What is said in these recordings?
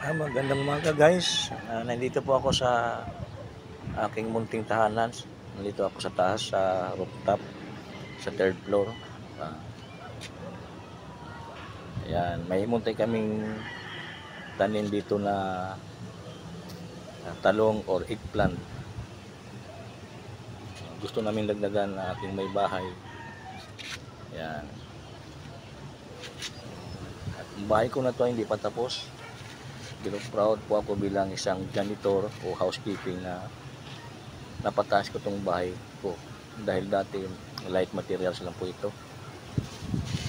Magandang umaga guys. Nandito po ako sa aking munting tahanan. Nandito ako sa taas sa rooftop sa third floor. Ah, Ayan, may munti kaming tanim dito na talong or eggplant. Gusto namin dagdagan na ating may bahay. Ayan. At ang bahay ko na to hindi pa tapos. Pero proud po ako bilang isang janitor o housekeeping na napataas ko tong bahay ko dahil dati light materials lang po ito.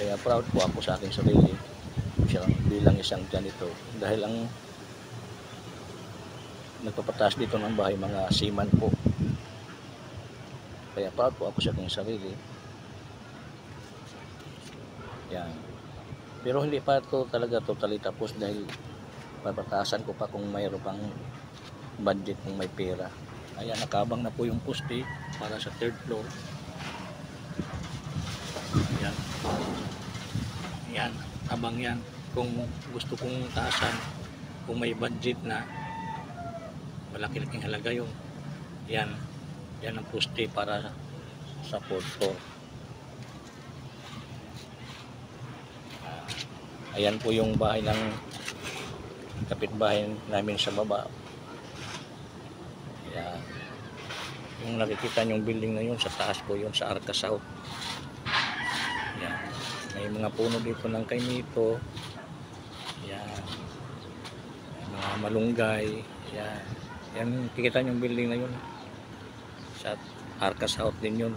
Kaya proud po ako sa aking sarili bilang isang janitor dahil ang nagpapataas dito ng bahay mga seaman po. Kaya proud po ako sa aking sarili. Yan. Pero hindi pa ito talaga totally tapos dahil papataasan ko pa kung mayroon pang budget kung may pera. Ayan, nakabang na po yung poste para sa third floor. Ayan. Ayan, abang yan. Kung gusto kong taasan, kung may budget na malaki-laking halaga yung yan. Yan ang poste para sa fourth floor. Ayan po yung bahay ng kapitbahay namin sa baba. Ayan. Yung nakikita nyong building na yun sa taas po yun sa Arca South. Ayan. May mga puno dito ng kaimito. Ayan. May mga malunggay. Ayan. Yan kikita nyong building na yun sa Arca South din yun.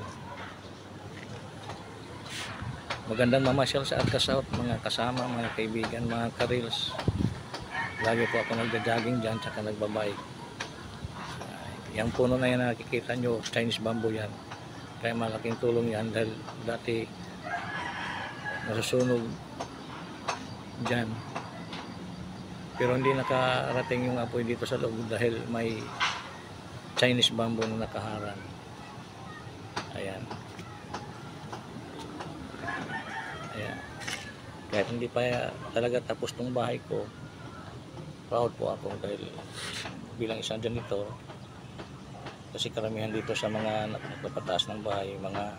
Magandang mamasyal sa Arca South, mga kasama, mga kaibigan, mga karils. Lagi po ako nagja-jogging dyan, tsaka nagbabike. Yung puno na yan na nakikita nyo, Chinese bamboo yan. Kaya malaking tulong yan dahil dati nasusunog dyan. Pero hindi nakarating yung apoy dito sa loob dahil may Chinese bamboo na nakaharang. Ayan. Ayan. Kahit hindi pa talaga tapos tong bahay ko, proud po ako dahil bilang isang janitor, kasi karamihan dito sa mga nagpapataas ng bahay, mga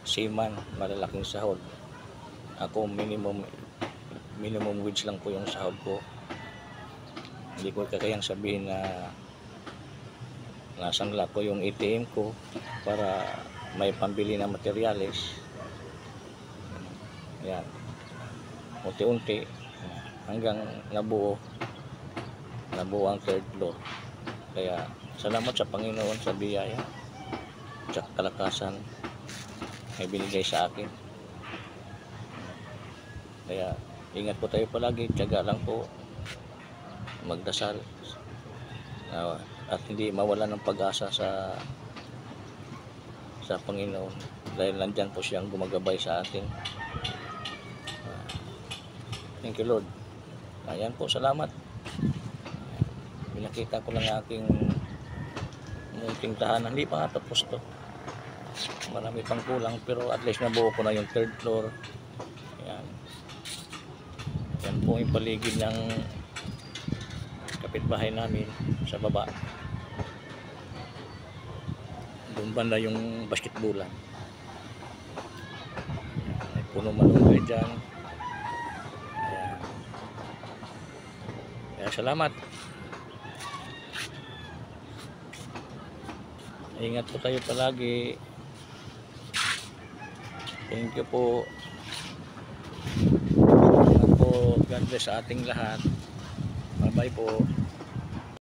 seaman, malalaking sahod. Ako minimum wage lang po yung sahod ko. Hindi ko kakayang sabihin na nasangla ko yung ATM ko para may pambili ng materyales. Ayan, unti-unti hanggang nabuo ang third floor. Kaya salamat sa Panginoon sa biyaya at kalakasan ay binigay sa akin. Kaya ingat po tayo palagi, tiyaga lang po, magdasal at hindi mawalan ng pag-asa sa Panginoon dahil nandyan po siyang gumagabay sa atin. Thank you Lord. Ayan po, salamat. Pinakita ko lang aking munting tahanan. Hindi pa nga tapos to. Marami pang kulang pero at least nabuo ko na yung third floor. Ayan. Yan po yung paligid ng kapitbahay namin sa baba. Doon banda yung basketballan. May puno malunggay dyan. Ayan. Kaya salamat. Ingat po tayo palagi. Thank you po. Ingat po. God bless sa ating lahat. Bye bye po.